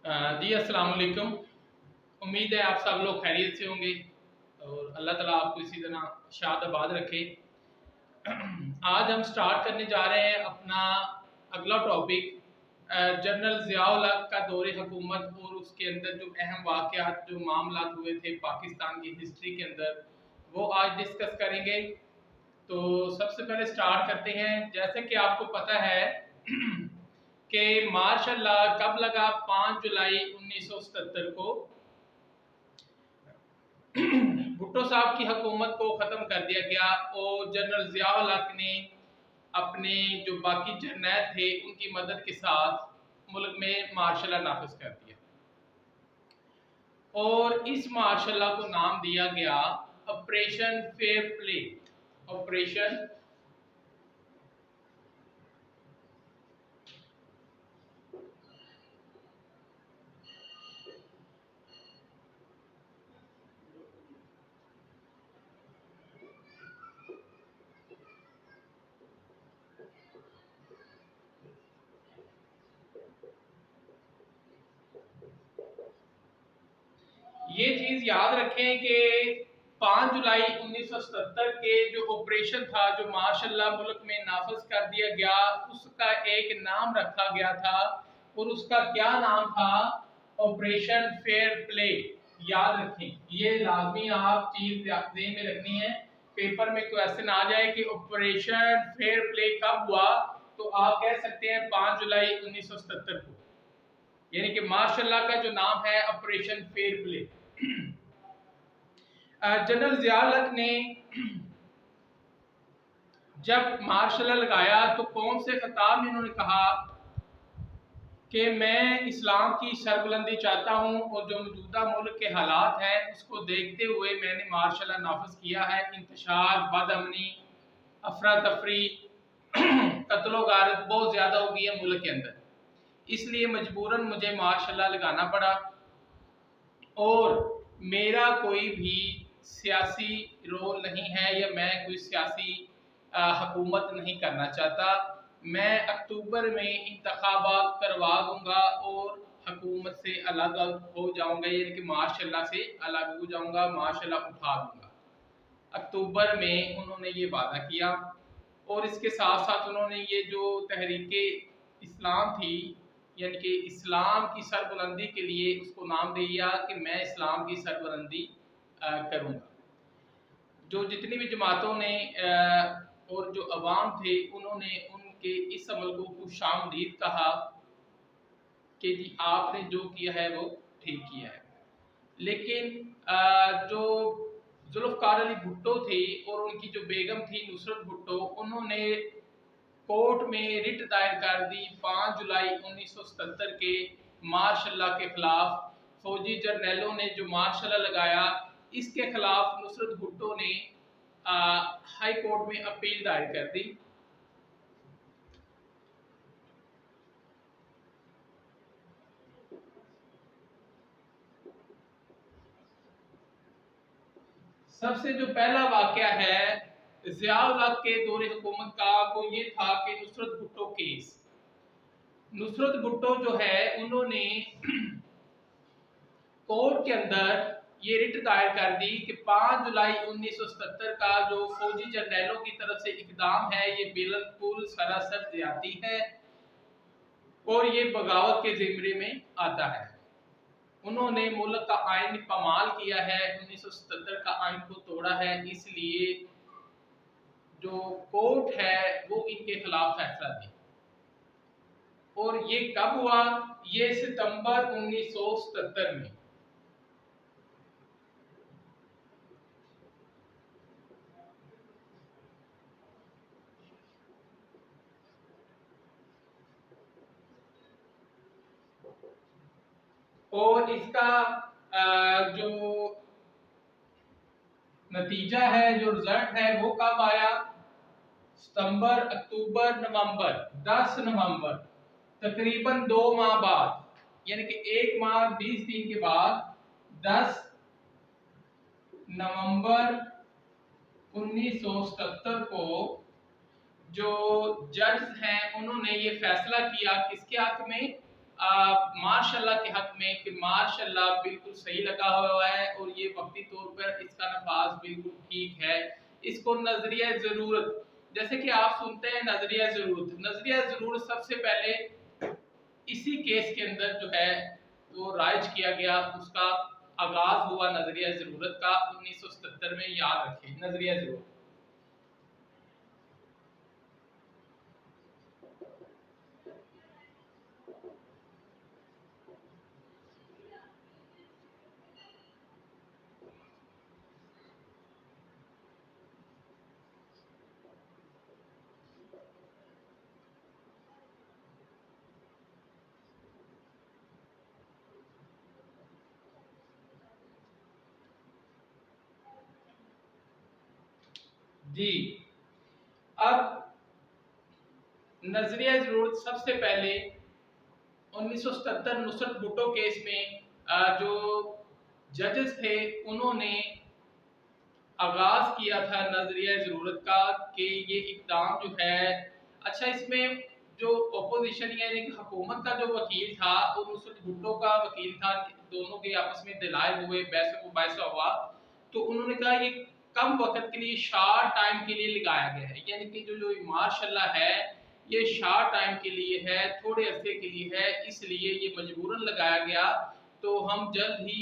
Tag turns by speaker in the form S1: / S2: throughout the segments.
S1: जी अस्सलाम वालेकुम। उम्मीद है आप सब लोग खैरियत से होंगे और अल्लाह ताला आपको इसी तरह शाद आबाद रखे। आज हम स्टार्ट करने जा रहे हैं अपना अगला टॉपिक, जनरल ज़ियाउल हक का दौरे हुकूमत और उसके अंदर जो अहम वाक़यात जो मामलात हुए थे पाकिस्तान की हिस्ट्री के अंदर, वो आज डिस्कस करेंगे। तो सबसे पहले स्टार्ट करते हैं। जैसे कि आपको पता है कि मार्शल लॉ कब लगा, 5 जुलाई 1977 को भुट्टो साहब की हुकूमत को ख़त्म कर दिया गया और जनरल ज़ियाउल हक ने अपने जो बाकी जर्नैल थे उनकी मदद के साथ मुल्क में मार्शल लॉ नाफिज कर दिया और इस मार्शल लॉ को नाम दिया गया ऑपरेशन फेयर प्ले। ऑपरेशन ये चीज याद रखें कि 5 जुलाई 1977 के जो ऑपरेशन था, जो मार्शल लॉ मुल्क में नाफिज कर दिया गया, उसका एक नाम रखा गया था और उसका क्या नाम था? Operation fair play. याद रखें, ये लाजमी आप चीज ध्यान में रखनी है। पेपर में क्वेश्चन आ जाए कि ऑपरेशन फेयर प्ले कब हुआ, तो आप कह सकते हैं 5 जुलाई 1977 को। यानी कि मार्शल लॉ का जो नाम है operation fair play. General Ziaul हक ने जब मार्शल लॉ लगाया तो कौन से खिताब में उन्होंने कहा कि मैं इस्लाम की सरबुलंदी चाहता हूं और जो मौजूदा मुल्क के हालात हैं उसको देखते हुए मैंने मार्शल लॉ नाफिज किया है। इंतशार, बदअमनी, अफरा तफरी, कत्लो गारत बहुत ज़्यादा हो गई है मुल्क के अंदर, इसलिए मजबूरन मुझे मार्शल लॉ लगाना पड़ा और मेरा कोई भी सियासी रोल नहीं है या मैं कोई सियासी हुकूमत नहीं करना चाहता। मैं अक्टूबर में इंतखाबात करवा दूंगा और हुकूमत से अलग हो जाऊंगा, यानी कि मार्शल लॉ से अलग हो जाऊंगा, मार्शल लॉ उठा दूंगा। अक्टूबर में उन्होंने ये वादा किया और इसके साथ साथ उन्होंने ये जो तहरीके इस्लाम थी, यानी कि इस्लाम की सरबुलंदी के लिए उसको नाम दिया कि मैं इस्लाम की सरबुलंदी करूँगा। जो जितनी भी जमातों ने और जो अवाम थे उन्होंने उनके इस अमल को खुशामदीद कहा कि जी आपने जो किया है वो ठीक किया है। लेकिन जो जुल्फ़िकार अली भुट्टो थे और उनकी जो बेगम थी नुसरत भुट्टो, उन्होंने कोर्ट में रिट दायर कर दी 5 जुलाई 1977 के मार्शल लॉ के खिलाफ। फौजी जर्नैलों ने जो मार्शल लॉ लगाया, इसके खिलाफ नुसरत भुट्टो ने हाई कोर्ट में अपील दायर कर दी। सबसे जो पहला वाकया है ज़ियाउल हक के दौरे हुकूमत का, वो ये था कि नुसरत भुट्टो केस। नुसरत भुट्टो जो है उन्होंने कोर्ट के अंदर ये रिट दायर कर दी कि 5 जुलाई 1977 का जो फौजी जर्नैलों की तरफ से इकदाम है ये बिल्कुल सरासर ज्यादती है और ये बगावत के ज़िम्मे में आता है। उन्होंने मुल्क का आइन पामाल किया है, 1977 का आइन को तोड़ा है, इसलिए जो कोर्ट है वो इनके खिलाफ फैसला दी। और ये कब हुआ? ये सितंबर 1977 में। और इसका जो नतीजा है, जो रिजल्ट है, वो कब आया? सितंबर, अक्टूबर, नवंबर, 10 नवंबर, तकरीबन 2 माह बाद, यानी कि 1 माह 20 दिन के बाद 10 नवंबर 1977 को जो जज हैं उन्होंने ये फैसला किया किसके हक में? माशाल्लाह के हक में कि माशाल्लाह बिल्कुल सही लगा हुआ है और ये वक्ती तौर पर इसका नफाज बिल्कुल ठीक है। इसको नजरिया ज़रूरत, जैसे कि आप सुनते हैं नजरिया ज़रूरत, नजरिया ज़रूरत सबसे पहले इसी केस के अंदर जो है वो राइज किया गया, उसका आगाज हुआ नजरिया ज़रूरत का 1977 में। याद रखें नजरिया ज़रूरत। जी, अब नजरिया ज़रूरत सबसे पहले 1977 नुसरत भुट्टो केस में जो जजेस थे उन्होंने आगाज किया था नजरिया ज़रूरत का कि ये इकदाम जो है, अच्छा इसमें जो अपोजिशन यानी कि हुकूमत का जो वकील था और नुसरत भुट्टो का वकील था, दोनों के आपस में दलाइल हुए, बहस मुबाहिसा हुआ, तो उन्होंने कहा ये कम वक्त के लिए शार्ट टाइम के लिए लगाया गया है, यानी कि जो जो मार्शल्ला है ये शार्ट टाइम के लिए है, थोड़े अरसे के लिए है, इसलिए ये मजबूरन लगाया गया। तो हम जल्द ही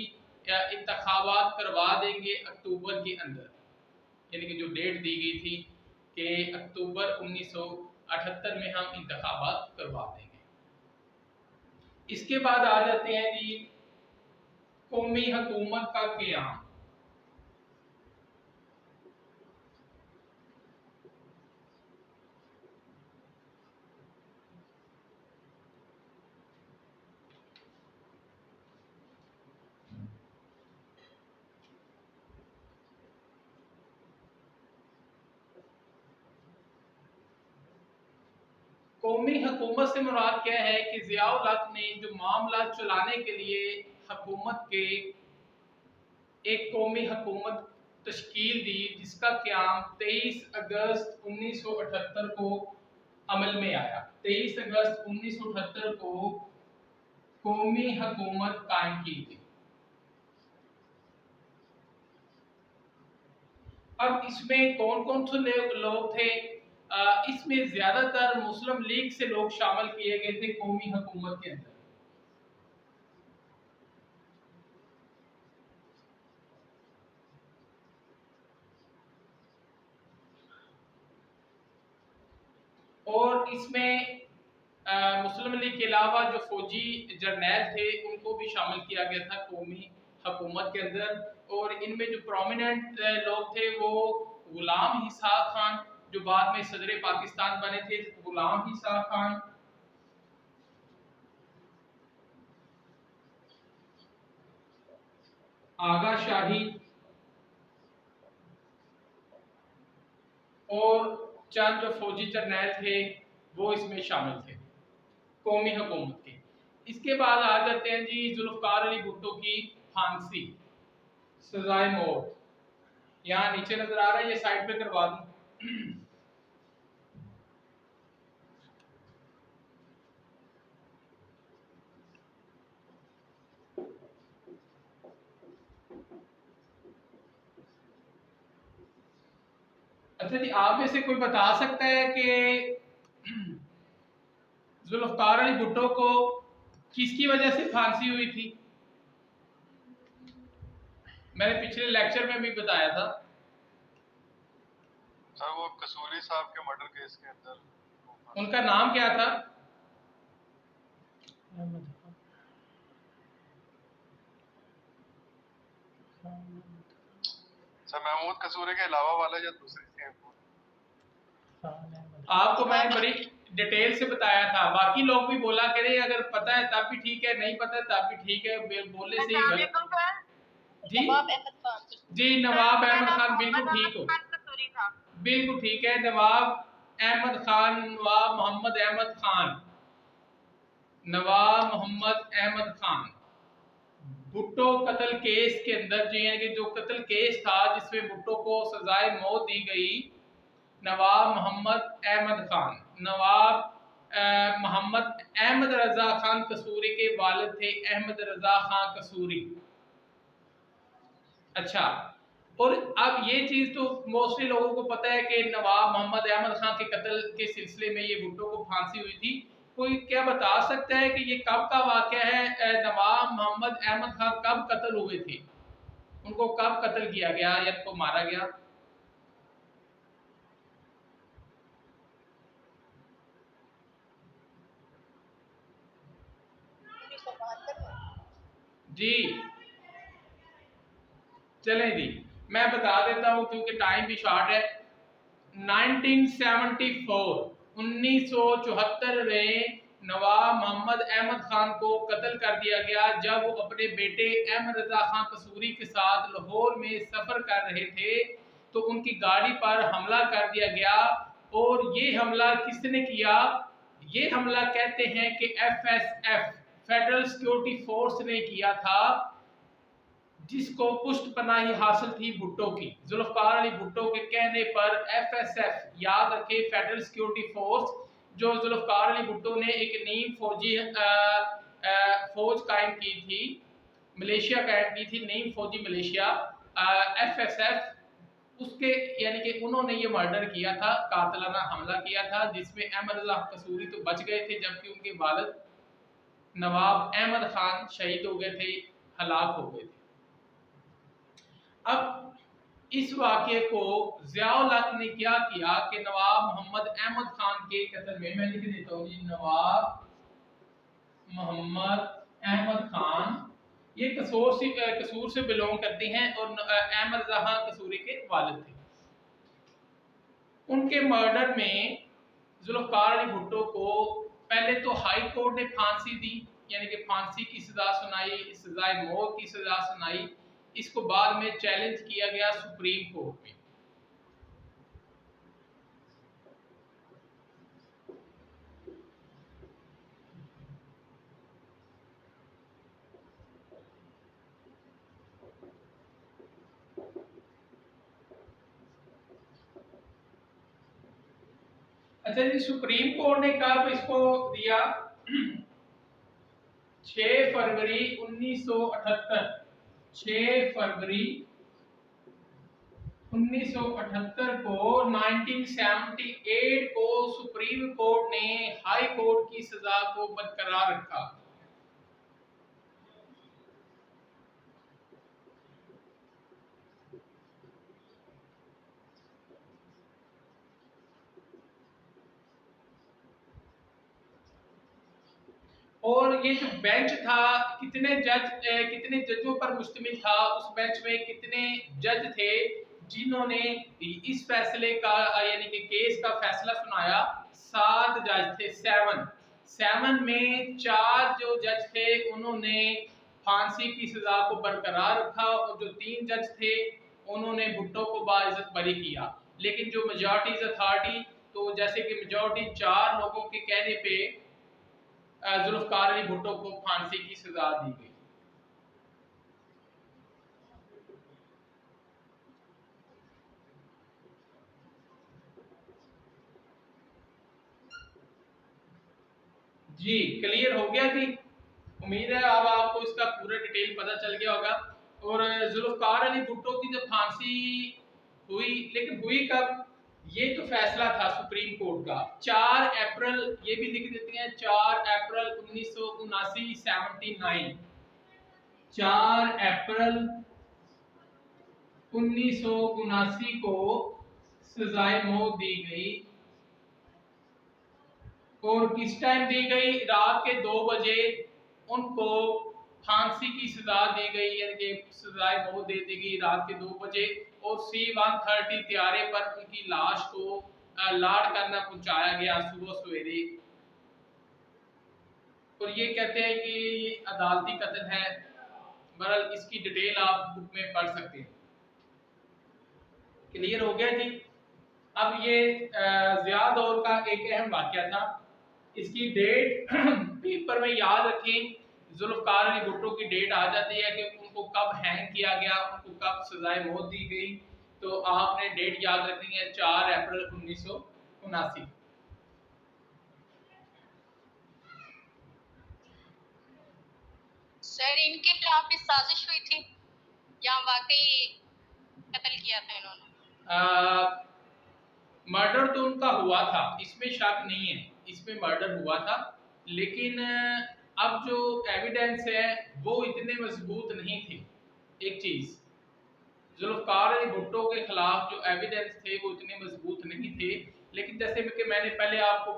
S1: इंतखाबात करवा देंगे अक्टूबर के अंदर, यानी कि जो डेट दी गई थी कि अक्टूबर 1978 में हम इंतखाबात करवा देंगे। इसके बाद आ जाते हैं जी कौमी हुकूमत का क़याम। कौमी हुकूमत से मुराद क्या है कि ज़ियाउल हक ने जो मामला चलाने के लिए हुकूमत के एक कौमी हुकूमत तश्कील दी, जिसका क़याम 23 अगस्त 1978 को अमल में आया। 23 अगस्त 1978 को कौमी हुकूमत कायम की गई। अब इसमें कौन कौन से लोग थे? इसमें ज्यादातर मुस्लिम लीग से लोग शामिल किए गए थे कौमी हुकूमत के अंदर। और इसमें मुस्लिम लीग के अलावा जो फौजी जर्नैल थे उनको भी शामिल किया गया था कौमी हुकूमत के अंदर। और इनमें जो प्रोमिनेंट लोग थे वो गुलाम इसाक खान, जो बाद में सदर पाकिस्तान बने थे, गुलाम इसाक खान, आगा शाही और चंद जो फौजी जर्नैल थे वो इसमें शामिल थे कौमी हुकूमत के। इसके बाद आ जाते हैं जी जुल्फ़िकार अली भुट्टो की फांसी, सजाए मौत। यहाँ नीचे नजर आ रहा है, ये साइड पे करवा दूं। अच्छा जी, आप में से कोई बता सकता है कि जुल्फ़िकार अली भुट्टो को किसकी वजह से फांसी हुई थी? मैंने पिछले लेक्चर में भी बताया था
S2: सर, वो कसूरी साहब के मर्डर केस के अंदर।
S1: उनका नाम क्या था?
S2: सर, महमूद कसूरी के अलावा वाले या दूसरे थे?
S1: आपको मैंने बड़ी डिटेल से बताया था, बाकी लोग भी बोला करें, अगर पता है तब भी ठीक है, नहीं पता तब भी ठीक है, बोलने से ही जी जी नवाब अहमद खान, बिल्कुल ठीक हो, बिल्कुल ठीक है, नवाब अहमद खान, नवाब मोहम्मद अहमद खान, नवाब मोहम्मद अहमद खान भुट्टो कत्ल केस के अंदर, जो कत्ल केस था जिसमें भुट्टो को सजाए मौत दी गई, नवाब मोहम्मद अहमद खान, नवाब मोहम्मद अहमद रजा खान कसूरी के वालिद थे अहमद रजा खान कसूरी। अच्छा, और अब ये चीज़ तो मोस्टली लोगों को पता है कि नवाब मोहम्मद अहमद खान के कत्ल के सिलसिले में ये भुट्टो को फांसी हुई थी। कोई क्या बता सकता है कि ये कब का वाक़या है? नवाब मोहम्मद अहमद खान कब कत्ल हुए थे? उनको कब कत्ल किया गया या उनको मारा गया? जी चलें जी, मैं बता देता हूँ क्योंकि टाइम भी शॉर्ट है। 1974 1974 में नवाब मोहम्मद अहमद खान को कत्ल कर दिया गया जब वो अपने बेटे अहमद रजा खान कसूरी के साथ लाहौर में सफ़र कर रहे थे, तो उनकी गाड़ी पर हमला कर दिया गया। और ये हमला किसने किया? ये हमला कहते हैं कि FSF फेडरल सिक्योरिटी फोर्स ने किया था, जिसको पुष्ट पनाही हासिल थी भुट्टो की। जुल्फ़िकार अली भुट्टो के कहने पर FSF, याद रखे फेडरल सिक्योरिटी फोर्स, जो जुल्फ़िकार अली भुट्टो ने एक नीम फौजी फौज कायम की थी, मलेशिया कायम की थी, नीम फौजी मलेशिया FSF, उसके यानी कि उन्होंने ये मर्डर किया था, कातलाना हमला किया था, जिसमें अहमद रजा कसूरी तो बच गए थे जबकि उनके वालिद नवाब अहमद खान शहीद हो गए थे, हलाक हो गए थे। अब इस वाक़े को ज़ियाउल हक ने क्या किया कि नवाब मोहम्मद अहमद खान के कत्ल में, मैं लिख देता हूँ जी, नवाब मोहम्मद अहमद खान ये कसूर से बिलोंग करते हैं और अहमद रजा खान कसूरी के वालिद थे। उनके मर्डर में जुल्फ़िकार अली भुट्टो को पहले तो हाई कोर्ट ने फांसी दी, यानी कि फांसी की सज़ा सुनाई, सज़ाए मौत की सज़ा सुनाई। इसको बाद में चैलेंज किया गया सुप्रीम कोर्ट में। अच्छा जी, सुप्रीम कोर्ट ने कब इसको दिया? 6 फरवरी 1978, 6 फरवरी 1978 को 1978 को सुप्रीम कोर्ट ने हाई कोर्ट की सजा को बरकरार रखा। और ये जो बेंच था, कितने जजों पर मुश्तमिल था? उस बेंच में कितने जज थे जिन्होंने इस फैसले का यानी कि केस का फैसला सुनाया? 7 जज थे, 7 में 4 जो जज थे उन्होंने फांसी की सजा को बरकरार रखा और जो 3 जज थे उन्होंने भुट्टो को बाइज्जत बरी किया। लेकिन जो मेजॉरिटीज अथॉरिटी, तो जैसे कि मेजॉरिटी 4 लोगों के कहने पे जुल्फ़िकार अली भुट्टो को फांसी की सजा दी गई। जी क्लियर हो गया जी, उम्मीद है अब आपको इसका पूरा डिटेल पता चल गया होगा। और जुल्फ़िकार अली भुट्टो की जब फांसी हुई, लेकिन हुई कब? ये तो फैसला था सुप्रीम कोर्ट का 4 अप्रैल, ये भी लिख देते हैं 4 अप्रैल 1979, 79, 4 अप्रैल 1979 को सजाए मौत दी गई। और किस टाइम दी गई? रात के 2 बजे उनको फांसी की सजा दी गई, यानी कि सजाए मौत दे दी गई रात के 2 बजे। और C-130 त्यारे पर उनकी लाश को लाड़ करना पहुंचाया गया सुबह सवेरे। और ये कहते हैं कि अदालती कत्ल है। बहरहाल इसकी डिटेल आप बुक में पढ़ सकते हैं। क्लियर हो गया जी। अब ये ज़िया दौर का एक अहम वाक़या था। इसकी डेट पेपर में याद रखें, जुल्फ़िकार अली भुट्टो की डेट आ जाती है कि उनको कब हैंग किया गया, उनको कब सजाए मौत दी गई। तो आपने डेट याद रखनी है 4 अप्रैल 1979।
S3: सर इनके खिलाफ भी साजिश हुई थी या वाकई कत्ल किया था इन्होंने?
S1: मर्डर तो उनका हुआ था, इसमें शक नहीं है, इसमें मर्डर हुआ था, लेकिन अब जो एविडेंस है वो इतने मजबूत नहीं थे। एक चीज, जुल्फकार अली भुट्टो के खिलाफ जो एविडेंस थे वो इतने मजबूत नहीं थे, लेकिन जैसे कि मैंने पहले आपको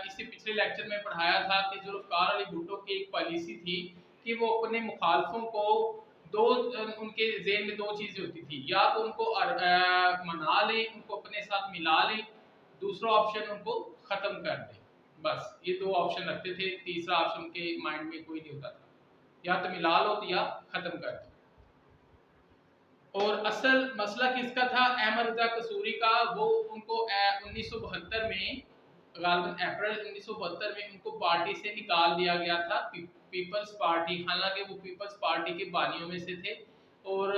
S1: इससे पिछले लेक्चर में पढ़ाया था कि जुल्फकार अली भुट्टो की एक पॉलिसी थी कि वो अपने मुखालफों को दो, उनके जेहन में दो चीज़ें होती थी, या तो उनको मना लें, उनको अपने साथ मिला लें, दूसरा ऑप्शन उनको ख़त्म कर दें। बस ये दो ऑप्शन रखते थे, तीसरा ऑप्शन उनके माइंड में कोई नहीं होता था, या तो मिला लो तो या ख़त्म कर दो। और असल मसला किसका था? अहमद रजा कसूरी का। वो उनको 1972 में, गालिबन अप्रैल 1972 में उनको पार्टी से निकाल दिया गया था, पीपल्स पार्टी। हालांकि वो पीपल्स पार्टी के बानियों में से थे और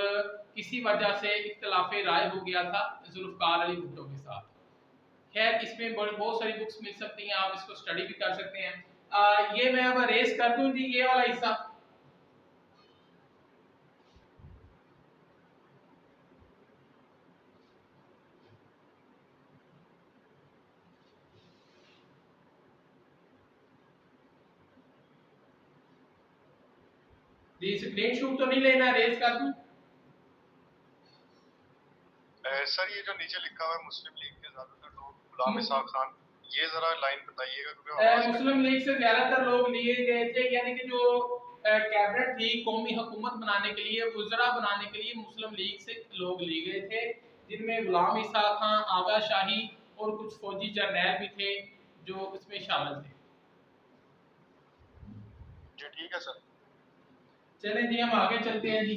S1: किसी वजह से इख्तलाफ राय हो गया था जुल्फकार अली भुट्टो के साथ। खैर, इसमें बहुत सारी बुक्स मिल सकती हैं, आप इसको स्टडी भी कर सकते हैं। ये मैं अब अरेज कर दूं जी, ये वाला हिस्सा। स्क्रीन शॉट तो नहीं लेना, रेस कर दूं?
S2: सर ये जो नीचे लिखा हुआ है मुस्लिम लीग के ज्यादातर लोग गुलाम इसाक खान, ये जरा लाइन बताइएगा क्योंकि
S1: मुस्लिम लीग से ज्यादातर लोग लिए गए थे, यानी कि जो कैबिनेट थी कौमी हुकूमत बनाने के लिए, वज़रा बनाने के लिए मुस्लिम लीग से लोग लिए गए थे, जिनमें गुलाम इसाक खान, आगा शाही और कुछ फौजी जर्नैल भी थे जो इसमें शामिल थे।
S2: जी ठीक है सर।
S1: चलें जी, हम आगे चलते हैं जी।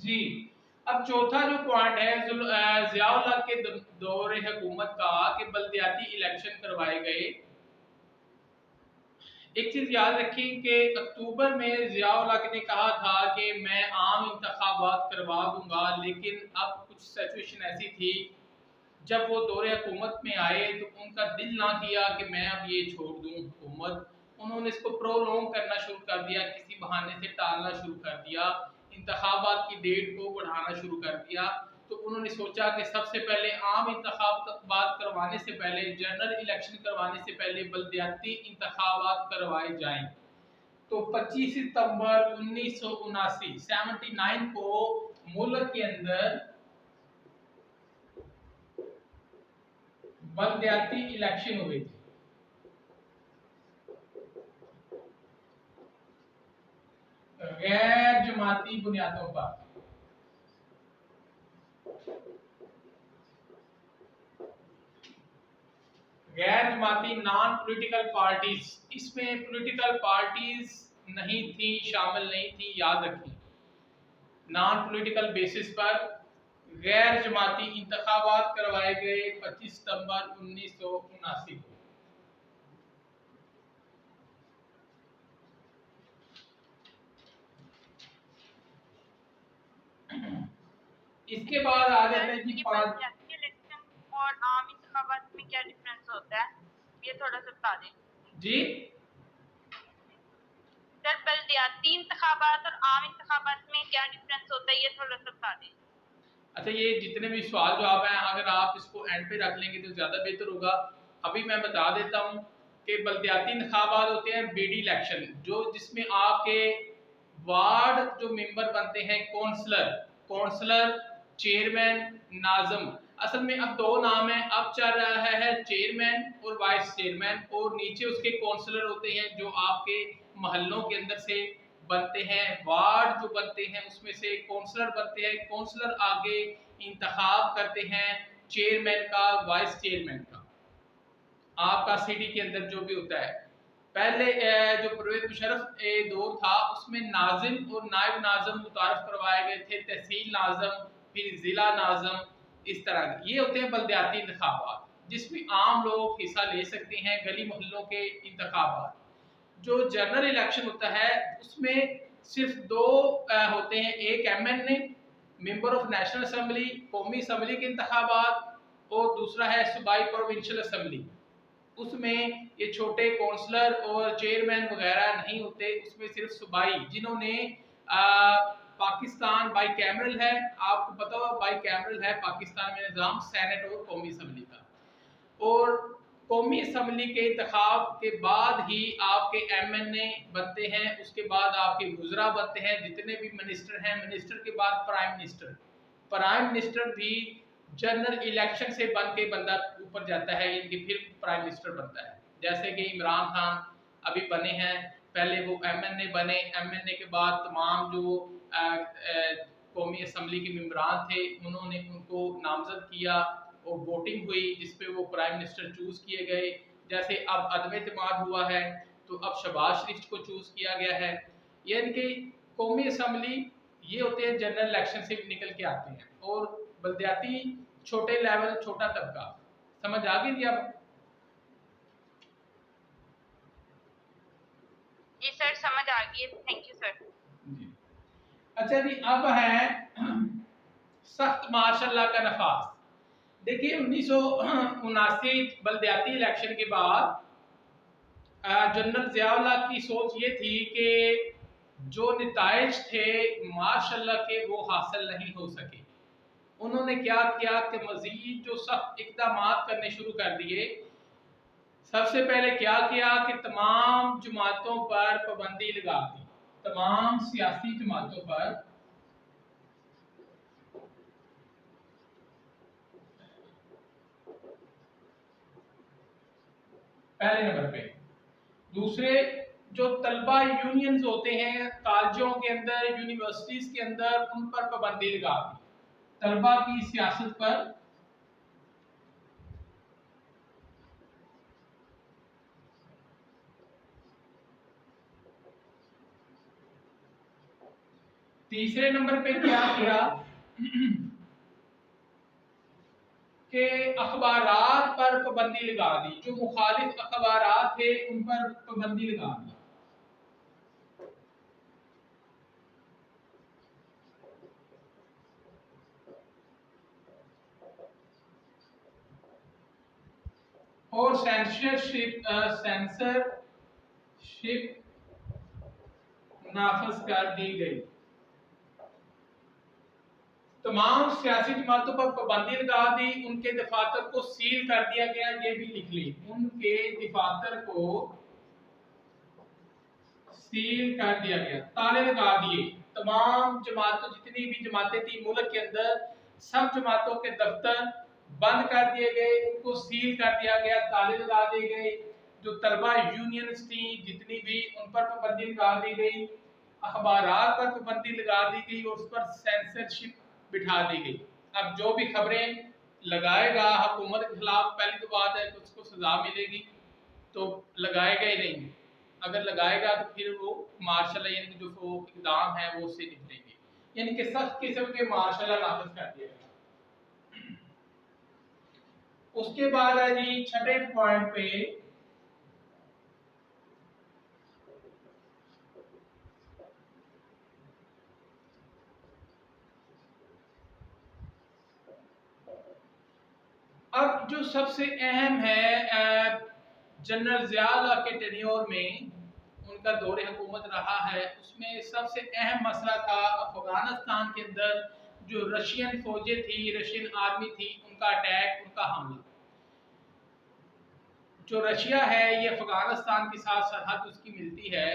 S1: जी, अब चौथा जो पॉइंट है ज़ियाउल हक के दौरे हुकूमत का कि बल्दियाती इलेक्शन करवाए गए। एक चीज याद रखें कि अक्टूबर में ज़ियाउल हक ने कहा था कि मैं आम इंतखाबात करवा दूंगा, लेकिन अब कुछ सिचुएशन ऐसी थी जब वो दौरे हुकूमत में आए तो उनका दिल ना किया कि मैं अब ये छोड़ दूं हुकूमत। उन्होंने इसको प्रोलॉन्ग करना शुरू कर दिया, किसी बहाने से टालना शुरू कर दिया, इंतखाबात की डेट को बढ़ाना शुरू कर दिया। तो उन्होंने सोचा कि सबसे पहले आम इंतखाबात करवाने से पहले, जनरल इलेक्शन करवाने से पहले बल्दियाती इंतखाबात करवाए जाएं। तो 25 सितंबर 1979 79 को मुल्क के अंदर बल्दियाती इलेक्शन हुए थे। गैर जमाती बुनियादों पर। गैर जमाती नॉन पॉलिटिकल पार्टीज, इसमें पॉलिटिकल पार्टीज नहीं थी, शामिल नहीं थी, याद रखें। नॉन पॉलिटिकल बेसिस पर गैर जमाती इंतखाबात करवाए गए 25 सितंबर 1979 को। इसके बाद आ जाते हैं जी
S3: इलेक्शन और आम इंतखाबात में क्या डिफरेंस होता है, ये थोड़ा सा बता दें
S1: जी।
S3: सर बल्दियाती इंतखाबात और आम इंतखाबात में क्या डिफरेंस होता है, ये थोड़ा सा बता दें।
S1: अच्छा, ये जितने भी सवाल जवाब हैं अगर आप इसको एंड पे रख लेंगे तो ज़्यादा बेहतर होगा। अभी मैं बता देता हूँ कि बल्दियाती इंतखाबात होते हैं बीडी इलेक्शन, जो जिसमें आपके वार्ड जो मेंबर बनते हैं, कौंसलर, चेयरमैन, नाज़म। असल में अब दो नाम है, अब चल रहा है चेयरमैन और वाइस चेयरमैन, और नीचे उसके कौंसलर होते हैं जो आपके मोहल्लों के अंदर से बनते हैं। वार्ड जो बनते हैं उसमें से कौंसलर बनते हैं, कौंसलर आगे इंतखाब करते हैं चेयरमैन का, वाइस चेयरमैन का। आपका सिटी के अंदर जो भी होता है, पहले जो परवेज मुशर्रफ दौर था उसमें नाजिम और नायब नाजम मुतारफ करवाए गए थे, तहसील नाजम, फिर ज़िला नाजम, इस तरह के ये होते हैं बलदियाती इंतखाबात, जिसमें आम लोग हिस्सा ले सकते हैं, गली मोहल्लों के इंतखाबात। जो जनरल इलेक्शन होता है उसमें सिर्फ दो होते हैं, एक MNA member of national assembly कौमी असम्बली के इंतखाबात, और दूसरा है सूबाई प्रोविंशियल असम्बली। उसमें ये छोटे कौंसलर और चेयरमैन वगैरह नहीं होते, उसमें सिर्फ सूबाई जिन्होंने पाकिस्तान बाई कैमरल है, आपको पता हो बाई कैमरल है पाकिस्तान में निज़ाम सेनेट और कौमी असम्बली का, और कौमी असम्बली के इंतखाब के बाद ही आपके MNA बनते हैं, उसके बाद आपके वुज़रा बनते हैं, जितने भी मिनिस्टर हैं, मिनिस्टर के बाद प्राइम मिनिस्टर, प्राइम मिनिस्टर भी जनरल इलेक्शन से बन के बंदा ऊपर जाता है, इनके फिर प्राइम मिनिस्टर बनता है। जैसे कि इमरान खान अभी बने हैं, पहले वो MNA बने, MNA के बाद तमाम जो कौमी असम्बली के मेम्बरान थे उन्होंने उनको नामजद किया और वोटिंग हुई जिसपे वो प्राइम मिनिस्टर चूज किए गए। जैसे अब अदम एतमाद हुआ है तो अब शहबाज शरीफ को चूज किया गया है। यानी कि कौमी असम्बली ये होते हैं जनरल इलेक्शन से निकल के आते हैं, और बलदियाती छोटे लेवल, छोटा तबका। समझ आ गई थी अब?
S3: जी सर समझ आ गई, थैंक यू सर।
S1: जी अच्छा जी, अब है सख्त मार्शल का नफाज। देखिए 1979 बलदियाती इलेक्शन के बाद जनरल ज़ियाउल्लाह की सोच ये थी कि जो नताइज थे माशाल्लाह के वो हासिल नहीं हो सके। उन्होंने क्या किया कि मज़ीद जो सख्त इक़दामात करने शुरू कर दिए। सबसे पहले क्या किया कि तमाम जमातों पर पाबंदी लगा दी, तमाम सियासी जमातों पर। पहले नंबर पे। दूसरे, जो तलबा यूनियंस होते हैं कॉलेजों के अंदर, यूनिवर्सिटीज के अंदर, उन पर पाबंदी लगा दी, तलबा की सियासत पर। तीसरे नंबर पे क्या किया कि अखबारात पर पाबंदी लगा दी, जो मुखालिफ अखबारात थे उन पर पाबंदी लगा दी। और सेंसरशिप नाफज कर दी गई। तमाम सियासी जमातों पर पाबंदी लगा दी, उनके दफातर को सील कर दिया गया। ये भी लिख ली, उनके दफातर को सील कर दिया गया, ताले लगा दिए। तमाम जमातों, जितनी भी जमातें थी मुल्क के अंदर, सब जमातों के दफ्तर बंद कर दिए गए, उनको सील कर दिया गया, ताले लगा दिए गए। जो तलबा यूनियंस थी जितनी भी, उन पर पाबंदी लगा दी गई, अखबारात पर पाबंदी लगा दी गई और उस पर सेंसरशिप बिठा दी गई। अब जो भी खबरें लगाएगा हुकूमत के खिलाफ, पहली तो बात है कि उसको सजा मिलेगी, तो लगाएगा ही नहीं। अगर लगाएगा तो फिर वो मार्शल यानी कि जो वो इकदाम है वो उससे निकलेंगे, यानी कि सख्त किस्म के मार्शल नाफिज कर दिया गया। उसके बाद है जी छठे पॉइंट पे, अब जो सबसे अहम है जनरल ज़िया के टेन्योर में उनका दौरे हुकूमत रहा है, उसमें सबसे अहम मसला था अफगानिस्तान के अंदर जो रशियन फौजें थी, रशियन आर्मी थी, उनका अटैक, उनका हमला। जो रशिया है ये अफगानिस्तान के साथ सरहद उसकी मिलती है,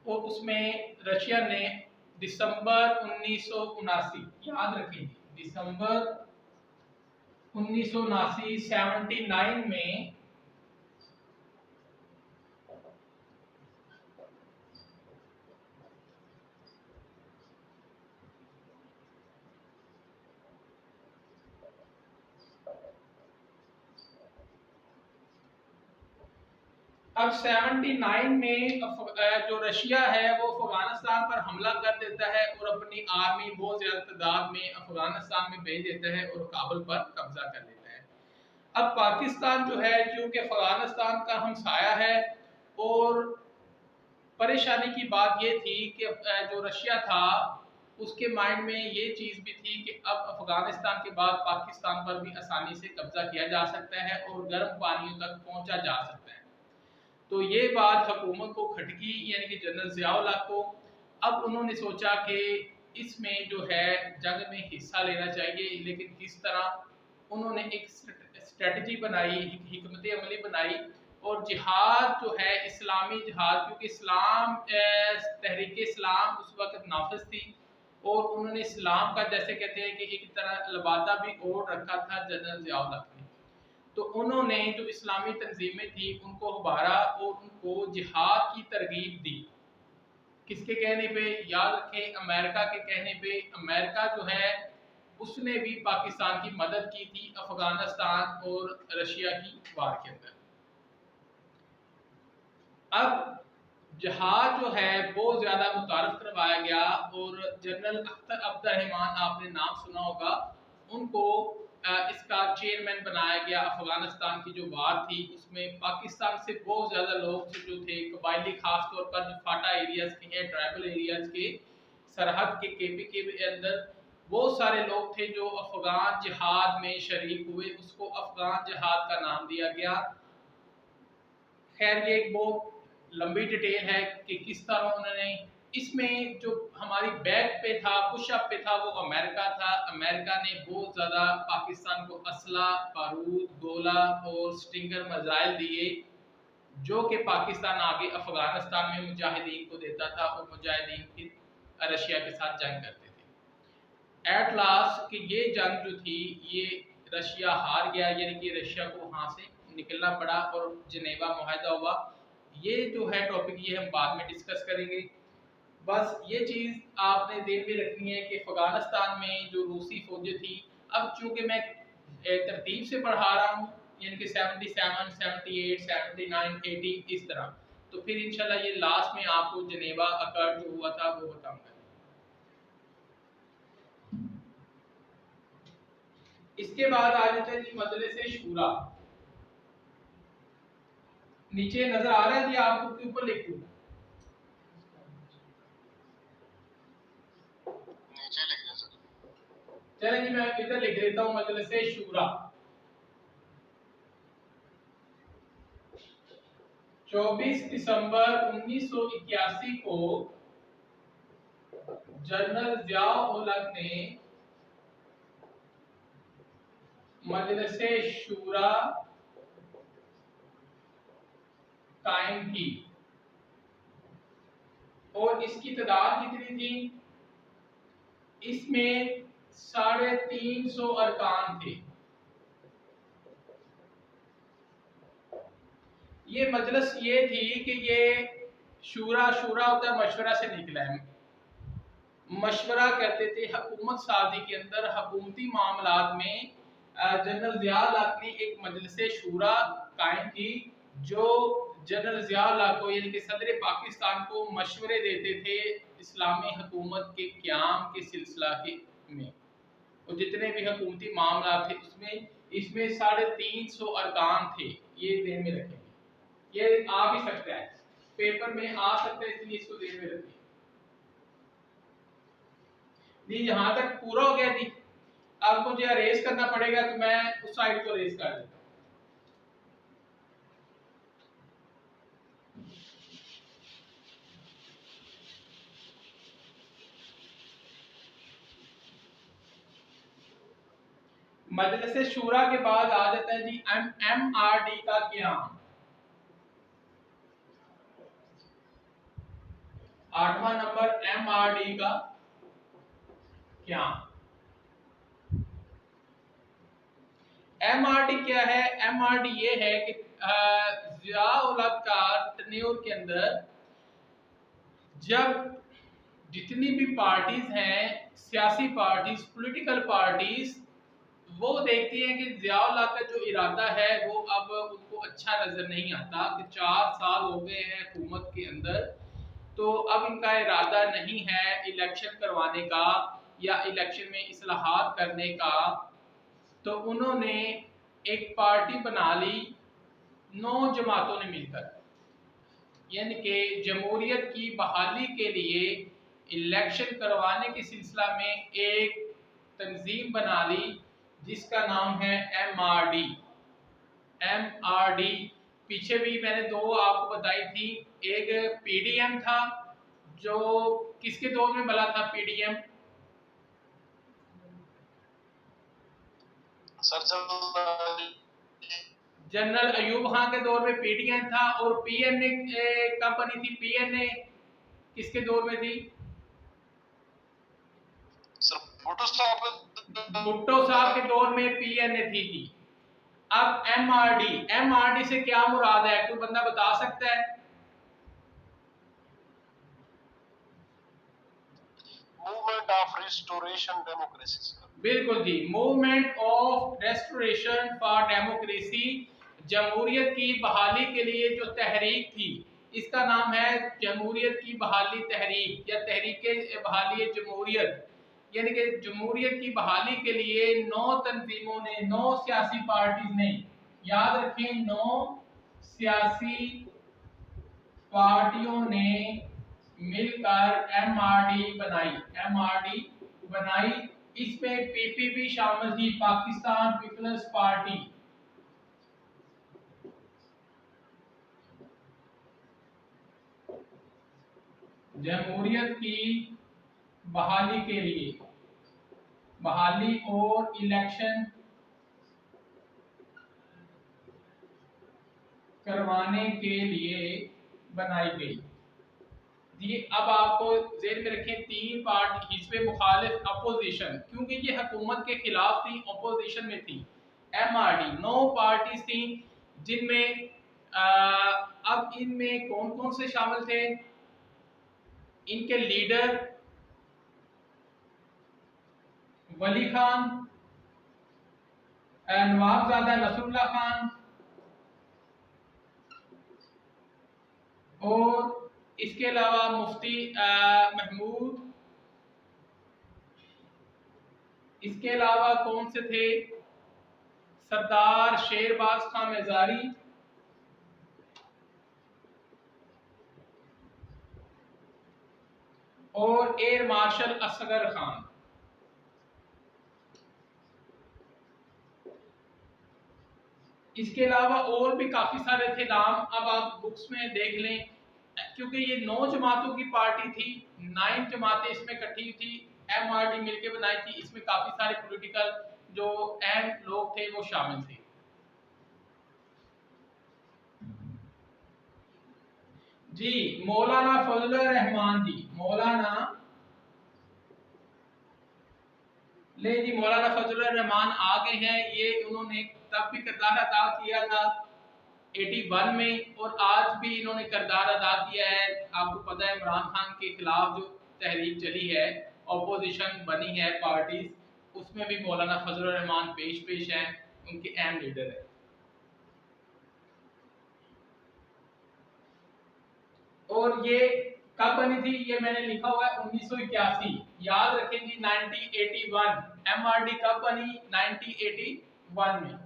S1: और उसमें रशिया ने दिसंबर 1979, याद रखेंगे दिसंबर 1979 79 में अब 79 में जो रशिया है वो अफगानिस्तान पर हमला कर देता है और अपनी आर्मी बहुत ज़्यादा तादाद में अफगानिस्तान में भेज देता है और काबुल पर कब्जा कर लेता है। अब पाकिस्तान जो है, क्योंकि अफगानिस्तान का हमसाया है, और परेशानी की बात ये थी कि जो रशिया था उसके माइंड में ये चीज़ भी थी कि अब अफगानिस्तान के बाद पाकिस्तान पर भी आसानी से कब्जा किया जा सकता है और गर्म पानियों तक पहुंचा जा सकता है। तो ये बात हुकूमत को खटकी, यानी कि जनरल ज़ियाउल हक को। अब उन्होंने सोचा कि इसमें जो है जंग में हिस्सा लेना चाहिए, लेकिन किस तरह। उन्होंने एक स्ट्रेटजी बनाई, एक हिकमत अमली बनाई, और जिहाद जो है इस्लामी जिहाद, क्योंकि इस्लाम तहरीक इस्लाम उस वक्त नाफिज थी, और उन्होंने इस्लाम का, जैसे कहते हैं कि एक तरह लबादा भी ओढ़ रखा था जनरल ज़ियाउल हक ने। तो उन्होंने जो इस्लामी तंजीमें थी उनको उभारा और उनको जिहाद की तरगीब दी। किसके कहने पे? याद रखें, अमेरिका के कहने पे। अमेरिका जो है उसने भी पाकिस्तान की मदद की थी अफगानिस्तान और रशिया की वार के अंदर। अब जहाज जो है बहुत ज़्यादा मुतारफ करवाया गया, और जनरल अख्तर अब्दुर्रहमान, आपने नाम सुना होगा, उनको इसका चेयरमैन बनाया गया। अफगानिस्तान की जो वार थी उसमें पाकिस्तान से बहुत ज़्यादा लोग जो थे, कबायली, खास तौर पर जो फाटा एरियाज़ के हैं, ट्राइबल एरियाज़ के, सरहद के KPK के अंदर बहुत सारे लोग थे जो अफगान जिहाद में शरीक हुए। उसको अफगान जिहाद का नाम दिया गया। खैर, ये एक बहुत लंबी डिटेल है कि किस तरह उन्होंने, इसमें जो हमारी बैक पे था, पुशअप पे था, वो अमेरिका था। अमेरिका ने बहुत ज़्यादा पाकिस्तान को असला, बारूद, गोला और स्टिंगर मिसाइल दिए, जो कि पाकिस्तान आगे अफगानिस्तान में मुजाहिदीन को देता था, और मुजाहिदीन की रशिया के साथ जंग करते थे। एट लास्ट कि ये जंग जो थी, ये रशिया हार गया, यानी कि रशिया को वहाँ से निकलना पड़ा और जिनेवा मुआहदा हुआ। ये जो है टॉपिक, ये हम बाद में डिस्कस करेंगे। बस ये चीज़ आपने ध्यान में रखनी है कि अफगानिस्तान में जो रूसी फौजें थी, अब चूंकि मैं तरतीब से पढ़ा रहा हूँ, यानी कि 77, 78, 79, 80 इस तरह, तो फिर इंशाल्लाह ये लास्ट में आपको जिनेवा अकॉर्ड जो हुआ था वो बताऊंगा। इसके बाद आ जाते हैं जी मजलिस शूरा। नीचे नजर आ रहा है जी आपको के ऊपर लिख दूं?
S2: नीचे लिख दें सर।
S1: चलें जी, मैं इधर लिख देता हूं मजलिस शूरा। 24 दिसंबर 1981 को जनरल ज़ियाउल हक ने मजलिस शूरा कायम की, और इसकी तादाद कितनी थी? इसमें 350 अरकान थे। ये मजलिस ये थी कि ये शूरा होता है मशवरा से निकला है। मशवरा करते थे हुकूमत साजी के अंदर, हुकूमती मामलात में। जनरल ज़ियाउल हक ने एक मजलिस शूरा कायम की, जो जनरल ज़ियाउल हक को, यानी कि सदर पाकिस्तान को मशवरे देते थे इस्लामी हुकूमत के क़याम के सिलसिला के में, और जितने भी हुकूमती मामला थे उसमें, इसमें 350 अरकान थे। ये ध्यान में रखेंगे, ये आ भी सकता है, पेपर में आ सकता है, इसलिए इसको ध्यान में रखिए जी। यहाँ तक पूरा हो गया जी। अब मुझे अरेज करना पड़ेगा, तो मैं उस साइड को अरेज कर देता हूँ। मजलिस शूरा के बाद आ जाता है जी MRD का क़याम। 8वां नंबर MRD का क़याम। MRD क्या है? MRD ये है कि ज़ियाउल हक का टेन्योर के अंदर जब जितनी भी पार्टीज हैं, सियासी पार्टीज, पॉलिटिकल पार्टीज, वो देखती हैं कि ज़ियाउल हक का जो इरादा है वो अब उनको अच्छा नज़र नहीं आता कि 4 साल हो गए हैं हुकूमत के अंदर, तो अब इनका इरादा नहीं है इलेक्शन करवाने का या इलेक्शन में इस्लाहात करने का। तो उन्होंने एक पार्टी बना ली 9 जमातों ने मिलकर, यानी कि जमहूरियत की बहाली के लिए इलेक्शन करवाने के सिलसिला में एक तंजीम बना ली जिसका नाम है MRD। पीछे भी मैंने 2 आपको बताई थी, एक PDM था जो किसके दौर में बना था PDM?
S2: Sir
S1: general Ayub Khan के दौर में PDM था, और PNA कब बनी थी? PNA किसके दौर में थी?
S2: सर भुट्टो
S1: साहब के दौर में PNA थी। अब MRD से क्या मुराद है, कोई बंदा बता सकता है?
S2: Movement of restoration democracy.
S1: बिल्कुल जी, movement of restoration for democracy, जमहूरियत की बहाली के लिए जो तहरीक थी, इसका नाम है जमहूरियत की बहाली तहरीक या तहरीक बहाली जमहूरियत। यानी कि जमहूरियत की बहाली के लिए 9 तंजीमों ने, 9 सियासी पार्टीज ने, याद रखें 9 सियासी पार्टियों ने मिलकर MRD बनाई। इसमें PPP शामिल थी, पाकिस्तान पीपल्स पार्टी। जमहूरियत की बहाली के लिए, बहाली और इलेक्शन करवाने के लिए बनाई गई। ये अब आपको जेहन में रखें, 3 पार्ट, हिज़्ब मुखालिफ अपोजिशन, क्योंकि ये हुकूमत के खिलाफ थी, अपोजिशन में थी। MRD 9 पार्टीज थी जिनमें अब इनमें कौन कौन से शामिल थे? इनके लीडर वली खान, नवाबजादा नसरुल्लाह खान और इसके अलावा मुफ्ती महमूद। इसके अलावा कौन से थे? सरदार शेरबाज खान मेजारी और एयर मार्शल असगर खान। इसके अलावा और भी काफी सारे थे नाम, अब आप बुक्स में देख लें, क्योंकि ये 9 जमातों की पार्टी थी, 9 जमातें इसमें इकट्ठी थी, MRD मिलके बनाई थी। इसमें काफी सारे पॉलिटिकल जो अहम लोग थे वो शामिल थे। जी, मौलाना फजलुर रहमान जी, मौलाना फजलुर रहमान आ गए हैं। ये उन्होंने तब भी किरदार अदा किया था 81 में, और आज भी इन्होंने किरदार अदा किया है। आपको पता है इमरान खान के खिलाफ जो तहरीक चली है, अपोजिशन बनी है पार्टीज, उसमें भी मौलाना फजलुर रहमान पेश हैं, उनके अहम लीडर है। और ये कब बनी थी? ये मैंने लिखा हुआ है 1981, याद रखें जी 1981। MRD कब बनी? 1981 में।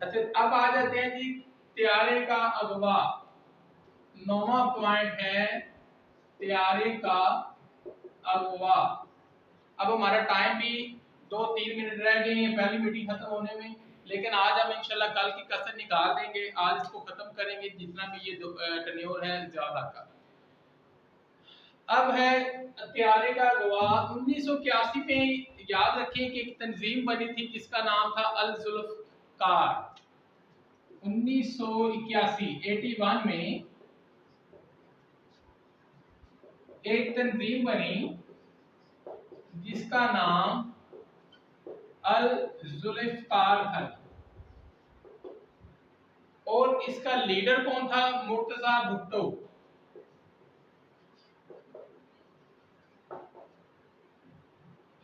S1: अच्छा, अब आ जाते हैं जी त्यारे का अगवा। 9वां पॉइंट है त्यारे का अगवा। अब हमारा टाइम भी 2-3 मिनट रह गए हैं पहली मीटिंग खत्म होने में, लेकिन आज हम इंशाल्लाह कल की कसर निकाल देंगे, आज इसको खत्म करेंगे जितना भी ये टर्न्योर है ज्यादा का। अब है त्यारे का अगवा। 1981 में याद रखें कि एक तंजीम बनी थी जिसका नाम था अल जुल्फकार। 1981 में एक तंजीम बनी जिसका नाम अल जुल्फ़िकार था और इसका लीडर कौन था? मुर्तजा भुट्टो।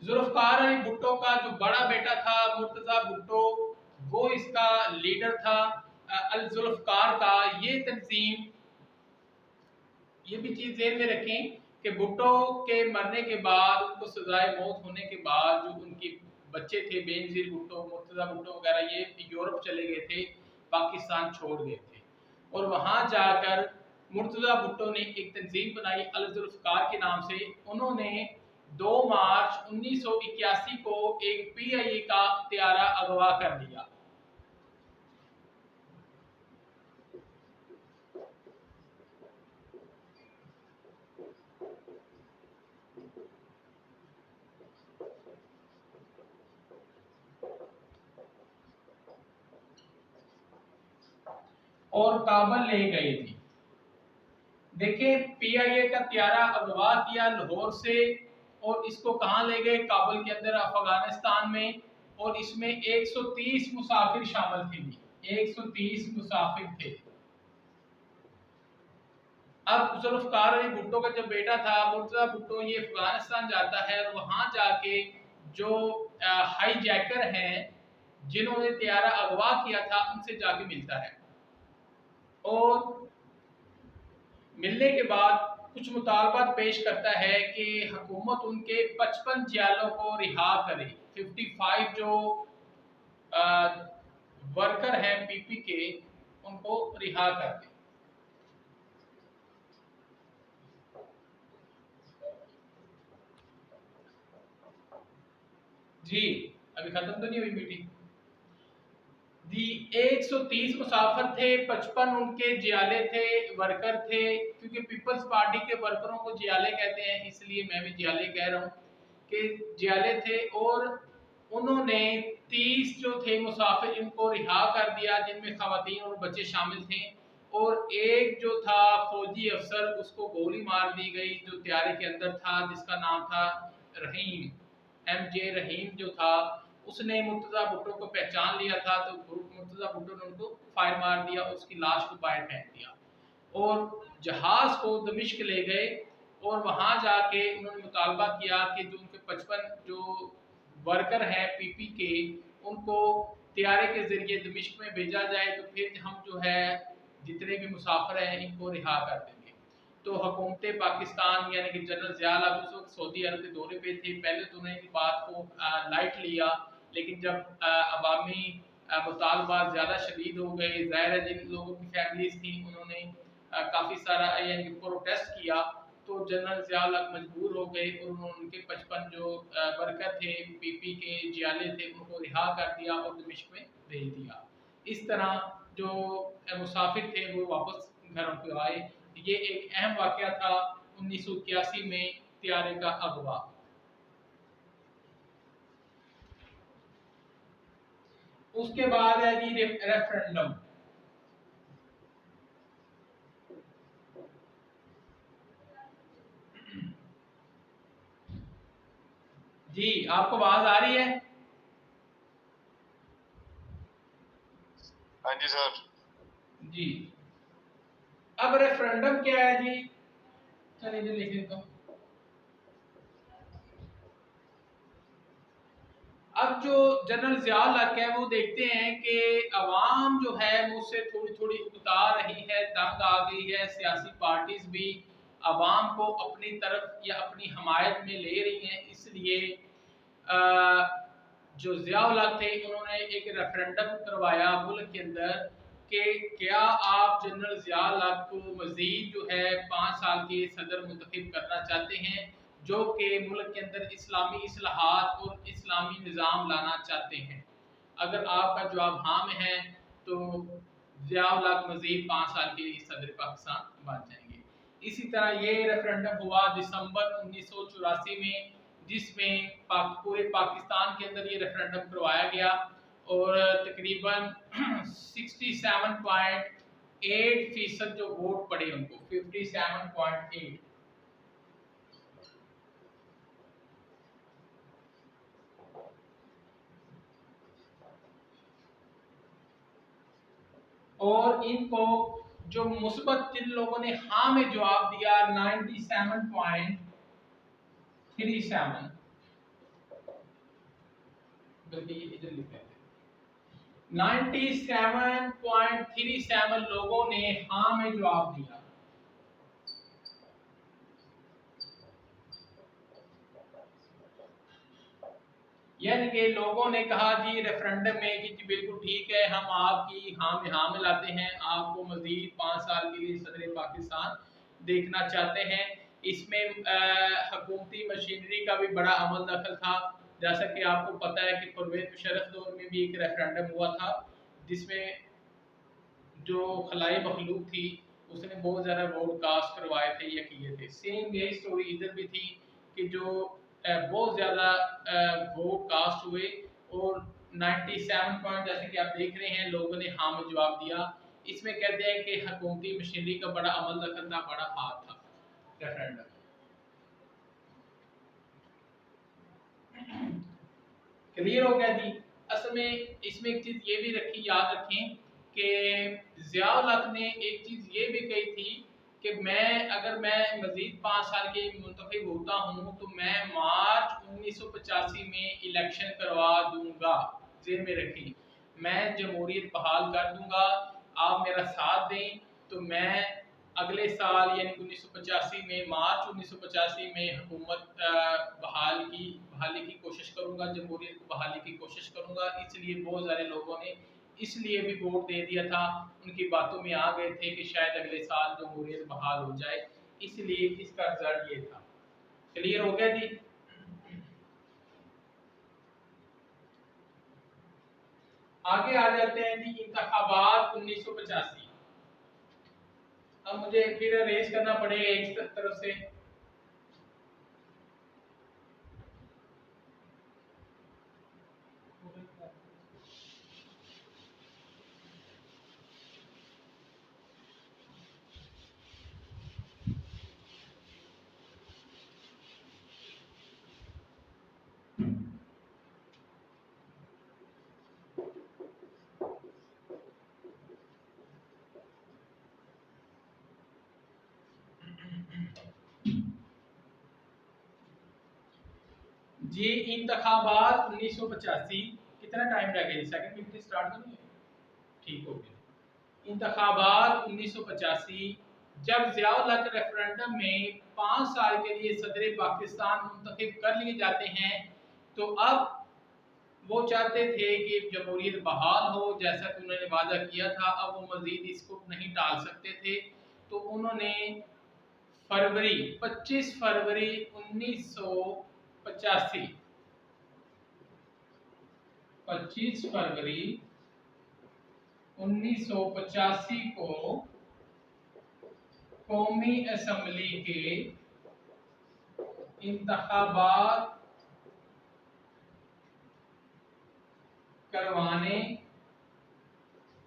S1: जुल्फ़िकार अली भुट्टो का जो बड़ा बेटा था मुर्तजा भुट्टो, वो इसका लीडर था अल जुल्फ़िकार का। ये तंजीम, ये भी चीज ध्यान में रखें कि भुट्टो के मरने के बाद, उनको सजाए मौत होने के बाद, जो उनके बच्चे थे बेनजीर भुट्टो, मुर्तजा भुट्टो वगैरह, ये यूरोप चले गए थे, पाकिस्तान छोड़ गए थे और वहां जाकर मुर्तजा भुट्टो ने एक तंजीम बनाई अल जुल्फ़िकार के नाम से। उन्होंने 2 मार्च 1981 को एक PIA का त्यारा अगवा कर लिया। और काबल ले गई थी। देखिए, PIA का त्यारा अगवा किया लाहौर से और इसको कहां ले गए? काबुल के अंदर, अफगानिस्तान में। और इसमें 130 मुसाफिर शामिल थे। 130 मुसाफिर थे। अब जुल्फ़िकार अली भुट्टो का जब बेटा था मुर्तजा भुट्टो, ये अफगानिस्तान जाता है और वहां जाके जो हाईजैकर हैं जिन्होंने त्यारा अगवा किया था उनसे जाके मिलता है और मिलने के बाद कुछ मुतालबात पेश करता है कि हुकूमत उनके 55 जियालों को रिहा करे। 55 जो वर्कर हैं PP के, उनको रिहा कर दे। जी, अभी खत्म तो नहीं हुई मीटिंग। 130 मुसाफिर थे, 55 उनके जियाले थे, वर्कर थे। क्योंकि पीपल्स पार्टी के वर्करों को जियाले कहते हैं, इसलिए मैं भी जियाले कह रहा हूँ कि जियाले थे। और उन्होंने 30 जो थे मुसाफिर, इनको रिहा कर दिया, जिनमें खवातीन और बच्चे शामिल थे। और एक जो था फौजी अफसर, उसको गोली मार दी गई जो त्यारे के अंदर था, जिसका नाम था रहीम, MJ रहीम जो था। उसने मुर्तजा भुट्टो को पहचान लिया था, तो मुर्तजा भुट्टो ने उनको फायर मार दिया, उसकी लाश को बाहर फेंक दिया और जहाज को दमिश्क ले गए। और वहां जाके उन्होंने मुतालबा किया कि जो उनके 55 जो वर्कर हैं PP के, उनको त्यारे के जरिए दमिश्क में भेजा जाए, तो फिर हम जो है जितने भी मुसाफिर हैं इनको रिहा कर देंगे। तो हुकूमत पाकिस्तान यानी कि जनरल ज़िया उस वक्त सऊदी अरब के दौरे पे थे। पहले तो उन्होंने इस बात को लाइट लिया, लेकिन जब अवामी मुतालबात ज़्यादा शदीद हो गए, ज़ाहिर है जिन लोगों की फैमिलीज थी उन्होंने काफ़ी सारा यानी प्रोटेस्ट किया, तो जनरल ज़िया मजबूर हो गए और उन्होंने उनके 55 जो वर्कर थे PP के जियाले थे, उनको रिहा कर दिया और दमिश्क में भेज दिया। इस तरह जो मुसाफिर थे वो वापस घरों को आए। ये एक अहम वाक़या था 1981 में त्यारे का अगवा। उसके बाद है जी रेफरेंडम। जी, आपको आवाज आ रही है?
S2: हाँ जी सर।
S1: जी, अब रेफरेंडम क्या है जी? चलिए इधर लिख लेता हूँ। अब जो जनरल ज़िया है वो देखते हैं कि अवाम जो है मुझसे थोड़ी थोड़ी उकता रही है, तंग आ गई है। सियासी पार्टीज भी अवाम को अपनी तरफ या अपनी हमायत में ले रही हैं। इसलिए जो ज़िया थे उन्होंने एक रेफरेंडम करवाया मुल्क के अंदर कि क्या आप जनरल ज़िया को मज़ीद जो है 5 साल के सदर मुंतखब करना चाहते हैं, जो कि मुल्क के अंदर इस्लामी इस्लाहात और इस्लामी निज़ाम लाना चाहते हैं। अगर आपका जवाब हाँ में है तो ज़िया मज़ीद 5 साल के लिए सदर पाकिस्तान बन जाएंगे। इसी तरह ये रेफरेंडम हुआ दिसंबर 1984 में, जिसमें पूरे पाकिस्तान के अंदर ये रेफरेंडम करवाया गया और तकरीबन 67.8% जो वोट पड़े उनको, 57.8। और इनको जो मुस्बत जिन लोगों ने हाँ में जवाब दिया 97.37, बल्कि ये इधर लिखा है 97.37 लोगों ने हाँ में जवाब दिया। यानी कि लोगों ने कहा जी रेफरेंडम में कि जी बिल्कुल ठीक है, हम आपकी हाँ में हाँ मिलाते हैं, आपको मजीद 5 साल के लिए सदर पाकिस्तान देखना चाहते हैं। इसमें हुकूमती मशीनरी का भी बड़ा अमल दखल था। जैसा कि आपको पता है कि परवेज मुशर्रफ दौर में भी एक रेफरेंडम हुआ था जिसमें जो खलाई मखलूक थी उसने बहुत ज़्यादा वोट कास्ट करवाए थे या किए थे। सेम यही स्टोरी इधर भी थी कि जो बहुत ज़्यादा वोट कास्ट हुए और 97 पॉइंट जैसे कि आप देख रहे हैं लोगों ने हाँ में जवाब दिया। इसमें कहते हैं कि हुकूमती मशीनरी का बड़ा अमल दखल था, बड़ा हाथ था रेफरेंडम। क्लियर हो गया जी। असल में इसमें एक चीज़ ये भी रखी, याद रखें कि ज़िया-उल हक ने एक चीज़ ये भी कही थी कि अगर मैं मज़ीद 5 साल के मुंतखब होता हूँ तो मैं मार्च 1985 में इलेक्शन करवा दूंगा। जेहन में रखें, मैं जमहूरियत बहाल कर दूंगा, आप मेरा साथ दें तो मैं अगले साल यानी 1985 में मार्च 1985 में हुकूमत बहाली की कोशिश करूंगा, जमहूरियत को बहाली की कोशिश करूंगा। इसलिए बहुत सारे लोगों ने इसलिए भी वोट दे दिया था, उनकी बातों में आ गए थे कि शायद अगले साल जमहूरियत बहाल हो जाए, इसलिए इसका रिजल्ट ये था। क्लियर हो गया जी। आगे आ जाते हैं जी इंतखाबात 1985। अब मुझे फिर अरेंज करना पड़ेगा एक तरफ से। जी इंतखाबात 1985 कितना टाइम लग गया? सेकंड मिनट स्टार्ट तो नहीं है? ठीक हो गया। इंतखाबात 1985 जब ज़िया-उल हक रेफरेंडम में 5 साल के लिए सदर पाकिस्तान मुंतखब कर लिए जाते हैं तो अब वो चाहते थे कि जमहूरियत बहाल हो जैसा कि उन्होंने वादा किया था। अब वो मजीद इसको नहीं टाल सकते थे तो उन्होंने 25 फरवरी 1985 25 फरवरी 1985 को कौमी असम्बली के इंतखाबात करवाने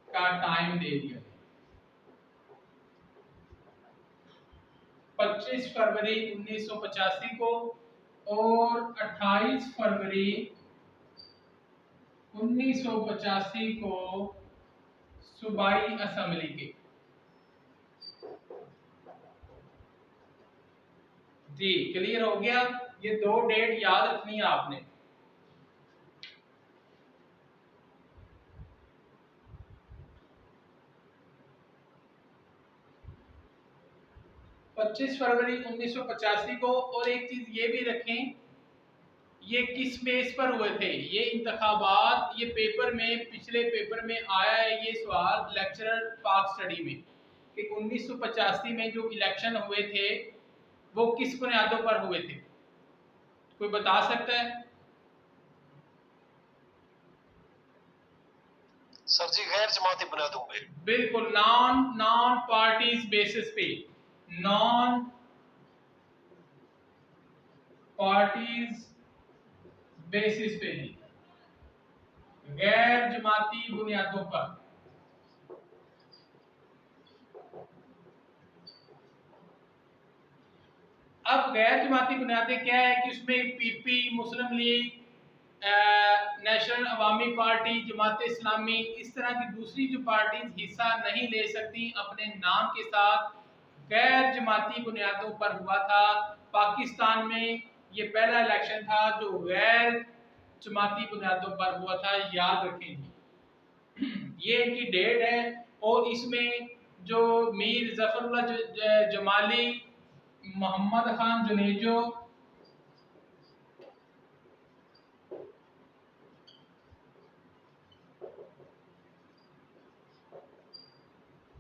S1: का टाइम दे दिया। 25 फरवरी 1985 को और 28 फरवरी 1985 को सूबाई असम्बली के। जी क्लियर हो गया। ये 2 डेट याद रखनी है आपने। पच्चीस फरवरी 1985 को। और एक चीज ये भी रखें, ये किस बेस पर हुए थे ये इंतखाबात? ये पेपर में, पिछले पेपर में आया है ये सवाल लेक्चरर पाक स्टडी में कि 1985 में जो इलेक्शन हुए थे वो किस बुनियादों पर हुए थे? कोई बता सकता है?
S4: सर जी गैर जमाती बुनियादों पे।
S1: बिल्कुल, नॉन पार्टीज बेसिस पे, नॉन पार्टीज बेसिस पे, गैर जमाती बुनियादों पर। अब गैर जमाती बुनियादें क्या है कि उसमें पीपी, मुस्लिम लीग, नेशनल अवामी पार्टी, जमात इस्लामी, इस तरह की दूसरी जो पार्टीज हिस्सा नहीं ले सकती अपने नाम के साथ, गैर जमाती बुनियादों पर हुआ था। पाकिस्तान में ये पहला इलेक्शन था जो गैर जमाती बुनियादों पर हुआ था, याद रखें जी। ये इनकी डेट है और इसमें जो मीर जफरुल्लाह जमाली, मोहम्मद खान जुनेजो,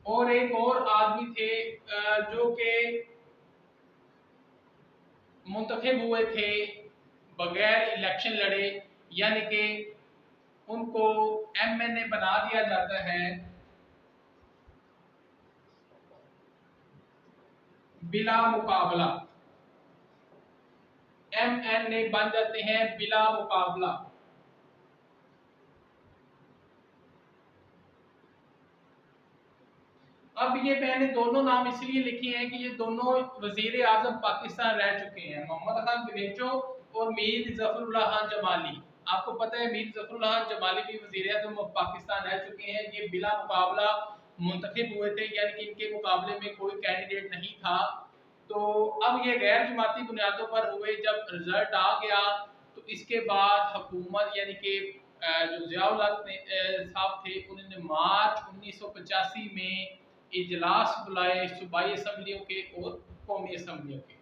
S1: और एक और आदमी थे जो कि मुंतखब हुए थे बगैर इलेक्शन लड़े, यानी कि उनको MNA बना दिया जाता है बिला मुकाबला, MNA बन जाते हैं बिला मुकाबला। अब ये मैंने दोनों नाम इसलिए लिखे हैं कि ये दोनों वजीर आजम पाकिस्तान रह चुके हैं, मोहम्मद खान जुनेजो और मीर जफरुल्लाह खान जमाली। आपको पता है मीर जफरुल्लाह खान जमाली भी वजीर आजम पाकिस्तान रह चुके हैं। ये बिला मुकाबला मुंतखब हुए थे, यानी कि इनके मुकाबले में कोई कैंडिडेट नहीं था। तो अब ये गैर जमाती बुनियादों पर हुए। जब रिजल्ट आ गया तो इसके बाद हुकूमत, यानी कि जो ज़ियाउल हक साहब थे, उन्होंने मार्च 1985 में इजलास बुलाए सूबाई असम्बलियों के और कौमी असम्बलियों के।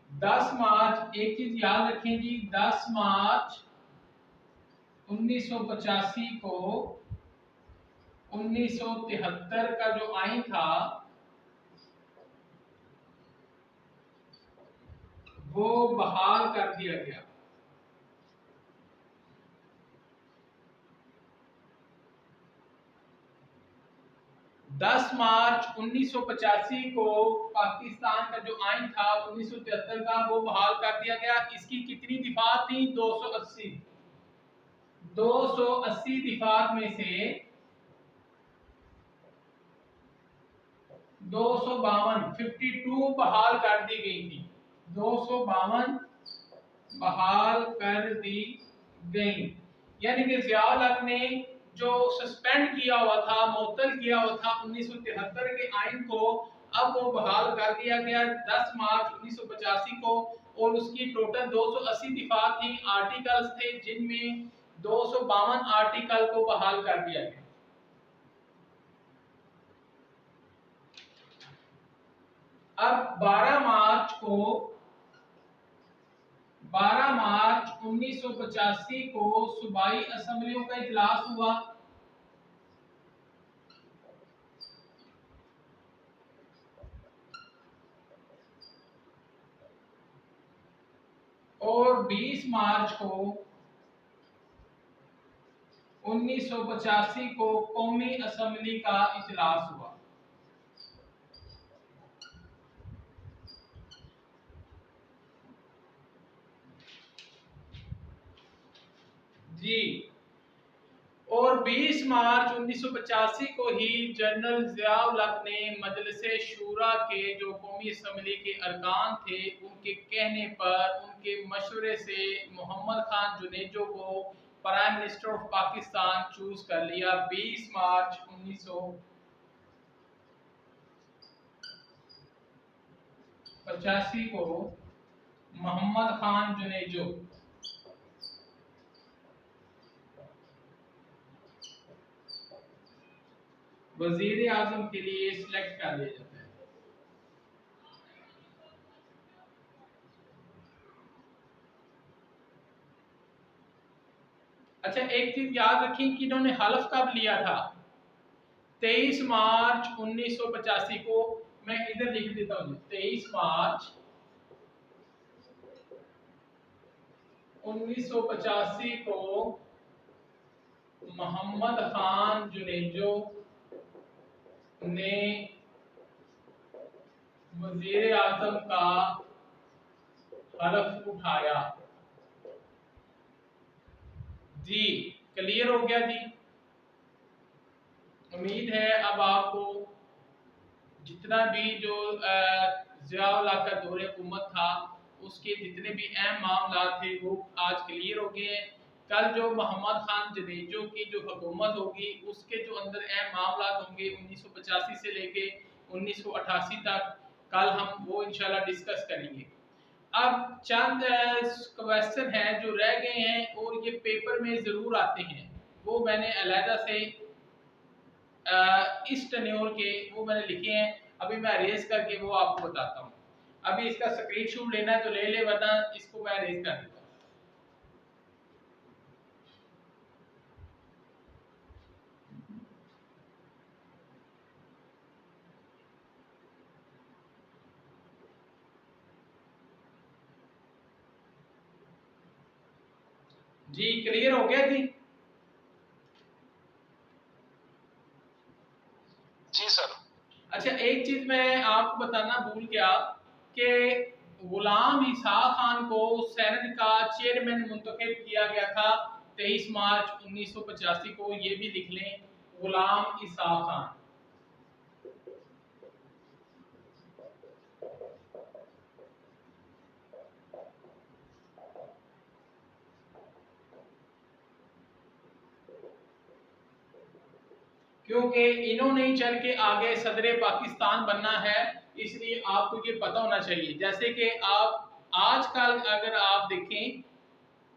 S1: 10 मार्च, एक चीज याद रखें जी, 10 मार्च 1985 को 1973 का जो आइन था वो बहाल कर दिया गया। 10 मार्च 1985 को पाकिस्तान का जो आइन था 1973 का वो बहाल कर दिया गया। इसकी कितनी दिफात थी? 280। 280 दिफात में से 252 52 बहाल कर दी गई थी। 252 बहाल कर दी गई, यानी कि ज़ियाउल हक ने जो सस्पेंड किया हुआ था, मुअत्तल किया हुआ था 1973 के आइन को, अब वो बहाल कर दिया गया 10 मार्च 1985 को। और उसकी टोटल 280 दिफात थी, आर्टिकल्स थे, जिनमें 252 आर्टिकल को बहाल कर दिया गया। अब 12 मार्च 1985 को सूबाई असम्बलियों का इजलास हुआ और 20 मार्च को 1985 को कौमी असम्बली का इजलास हुआ। जी, और 20 मार्च 1985 को ही जनरल ज़ियाउल हक ने मजलिस शूरा के जो कौमी असम्बली के अरकान थे, उनके कहने पर, उनके मशवरे से मोहम्मद खान जुनेजो को prime minister of Pakistan choose कर लिया। 20 मार्च 1985 को मोहम्मद खान जुनेजो वजीर आजम के लिए सिलेक्ट कर लिया जाता है। अच्छा, एक चीज याद रखें कि इन्होंने हल्फ कब लिया था? 23 मार्च 1985 को। मैं इधर लिख देता हूँ, 23 मार्च 1985 को मोहम्मद खान जुनेजो ने वजीर आजम का हल्फ उठाया। जी, क्लियर हो गया जी? उम्मीद है अब आपको जितना भी जो ज़ियाउल हक का दौरे हुकूमत था उसके जितने भी अहम मामला थे वो आज क्लियर हो गए हैं। कल जो मोहम्मद खान जनेजो की जो हुकूमत होगी उसके जो अंदर अहम मामला होंगे 1985 से लेके 1988 तक, कल हम वो इंशाल्लाह डिस्कस करेंगे। अब चंद क्वेश्चन हैं जो रह गए हैं और ये पेपर में ज़रूर आते हैं, वो मैंने अलहदा से इस टेन्योर के वो मैंने लिखे हैं। अभी मैं अरेज करके वो आपको बताता हूँ। अभी इसका स्क्रीनशॉट लेना है तो ले ले, वरना इसको मैं अरेज कर देता हूँ। जी क्लियर हो गया जी?
S4: जी सर।
S1: अच्छा, एक चीज मैं आपको बताना भूल गया कि गुलाम इसहाक खान को सेनेट का चेयरमैन मुंतखब किया गया था 23 मार्च 1985 को। ये भी लिख लें, गुलाम इसहाक खान। क्योंकि इन्होंने ही चल के आगे सदर पाकिस्तान बनना है, इसलिए आपको ये पता होना चाहिए। जैसे कि आप आजकल अगर आप देखें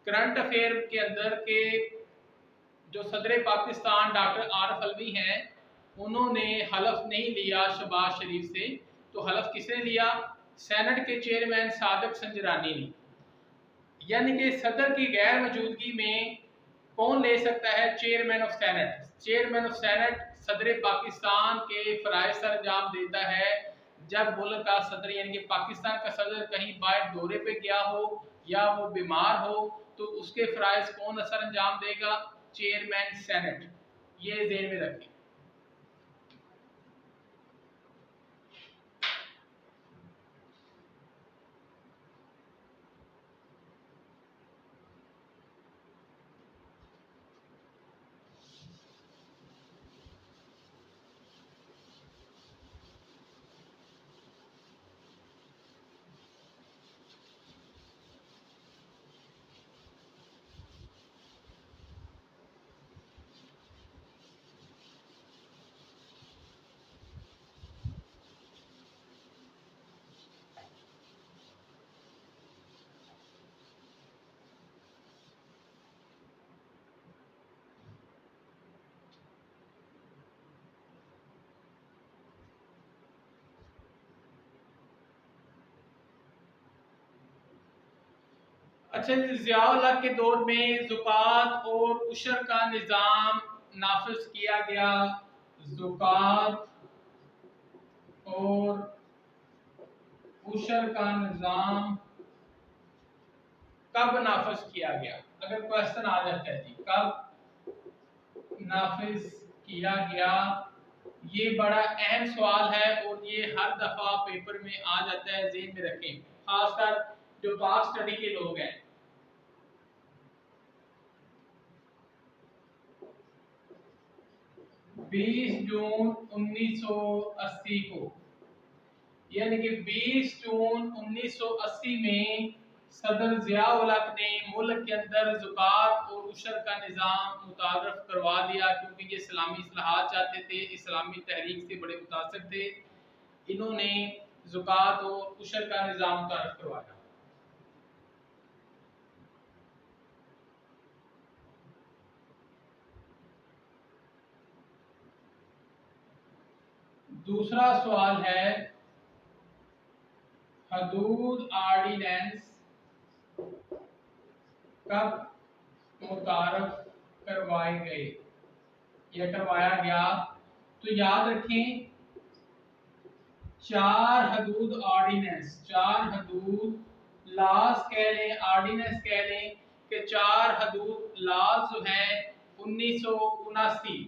S1: करंट अफेयर के अंदर के जो सदर पाकिस्तान डॉक्टर आरिफ अलवी हैं, उन्होंने हलफ नहीं लिया शहबाज शरीफ से, तो हलफ किसने लिया? सेनेट के चेयरमैन सादिक संजरानी ने। यानी कि सदर की गैर मौजूदगी में कौन ले सकता है? Chairman of senate. Chairman of senate सदर पाकिस्तान के फ़राइज़ सर अंजाम देता है। जब मुल्क का सदर यानी कि पाकिस्तान का सदर कहीं बाहर दौरे पे गया हो या वो बीमार हो, तो उसके फ़राइज़ कौन असर अंजाम देगा? Chairman senate. ये ज़हन में रखें। अच्छा, ज़िया-उल-हक के दौर में ज़ुकात और उशर का निज़ाम नाफिज किया गया। ज़ुकात और उशर का निज़ाम कब नाफिज किया गया? अगर क्वेश्चन आ जाता है जी, कब नाफिज किया गया? ये बड़ा अहम सवाल है और ये हर दफ़ा पेपर में आ जाता है, ज़हन में रखें, खासकर जो पाक स्टडी के लोग हैं। बीस जून 1980 को, यानी कि 20 जून 1980 में सदर ज़िया-उल-हक ने मुल्क के अंदर ज़ुकात और उशर का निज़ाम मुतारफ़ करवा दिया, क्योंकि ये इस्लामी इस्लाहात चाहते थे, इस्लामी तहरीक से बड़े मुतासिर थे। इन्होंने ज़ुकात और उशर का निज़ाम मुतारफ़ करवाया। दूसरा सवाल है, हदूद ऑर्डिनेंस कब मुतारफ़ करवाए गए या करवाया गया? तो याद रखें, 4 हदूद ऑर्डिनेंस, 4 हदूद लॉज कह लें, ऑर्डिनेंस कह लें, कि 4 हदूद लॉज जो हैं 1979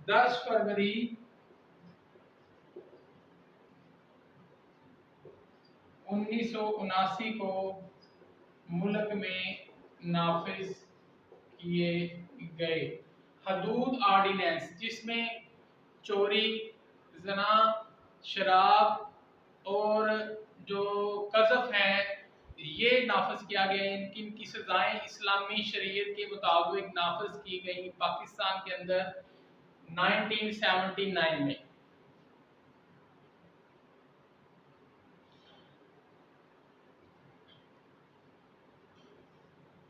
S1: 10 फरवरी 1979 को मुल्क में नाफिज किए गए हदूद ऑर्डिनेंस, जिसमें चोरी, जना, शराब और जो कज़फ है ये नाफज किया गया, इनकी सजाएं इस्लामी शरीयत के मुताबिक नाफज की गई पाकिस्तान के अंदर 1979 में।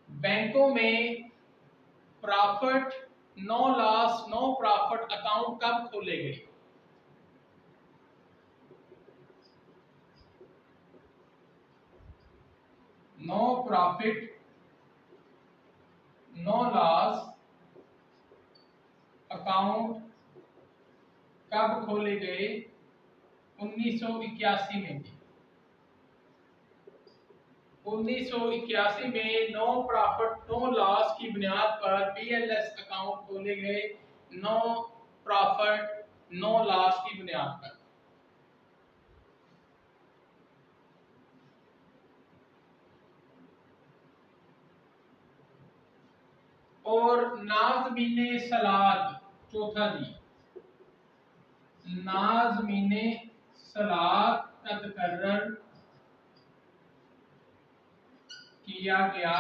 S1: बैंकों में profit no loss no profit account कब खोले गए? No profit no loss account कब खोले गए? 1981 में। 1981 में नो प्रॉफिट नो लॉस की बुनियाद पर PLS अकाउंट खोले गए, नो प्रॉफिट नो लॉस की बुनियाद पर। और नाज़मीने सलात, चौथा जी, नाज़मीने सलात का तकर्रर किया गया।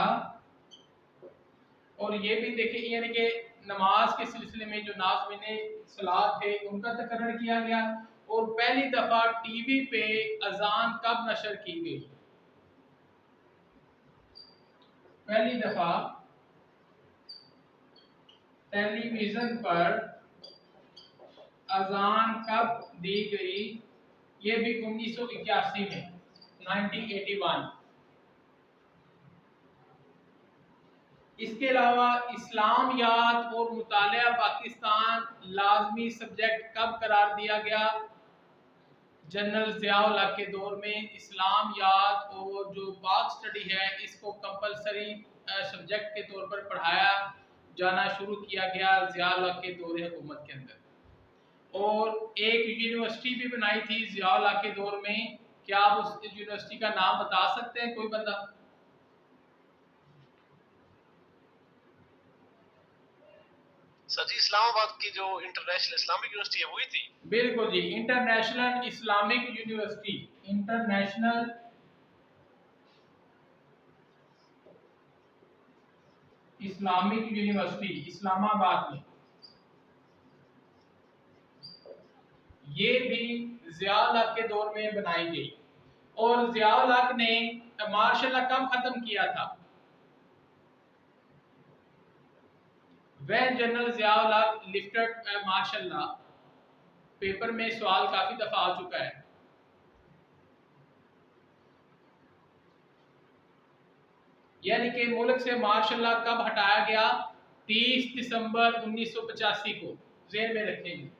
S1: और ये भी देखिए, यानी कि नमाज के सिलसिले में जो नाज़मीने सलात थे उनका तकर्रर किया गया। और पहली दफा टीवी पे अजान कब नशर की गई? पहली दफा टेलीविजन पर अजान कब दी गई? ये भी 1981 में, 1981। इसके अलावा इस्लामियात और मुतालिया पाकिस्तान लाजमी सब्जेक्ट कब करार दिया गया? जनरल ज़िया-उल हक के दौर में इस्लामियात और जो पाक स्टडी है इसको कंपलसरी सब्जेक्ट के तौर पर पढ़ाया जाना शुरू किया गया ज़िया-उल हक के दौर हुकूमत के अंदर। और एक यूनिवर्सिटी भी बनाई थी ज़िया-उल हक के दौर में। क्या आप उस यूनिवर्सिटी का नाम बता सकते हैं कोई बंदा?
S4: सर जी इस्लामाबाद की जो इंटरनेशनल इस्लामिक यूनिवर्सिटी है वही थी?
S1: बिल्कुल जी, international Islamic university, international Islamic university Islamabad में। ये भी ज़िया-उल हक के दौर में बनाई गई। और ज़िया-उल हक ने मार्शल लॉ कब खत्म किया था? वह जनरल ज़िया-उल हक लिफ्टेड मार्शल लॉ, पेपर में सवाल काफी दफा आ चुका है। यानी कि मुल्क से मार्शल लॉ कब हटाया गया? 30 दिसंबर 1985 को, ज़हन में रखेंगे।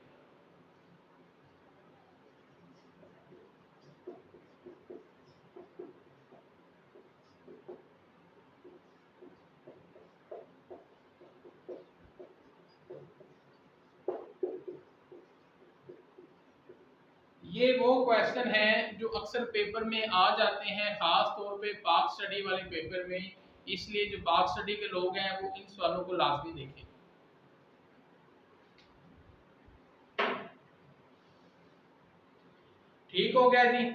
S1: ये वो क्वेश्चन हैं जो अक्सर पेपर में आ जाते हैं, खास तौर पे पाक स्टडी वाले पेपर में। इसलिए जो पाक स्टडी के लोग हैं वो इन सवालों को लाजमी देखें। ठीक हो गया जी।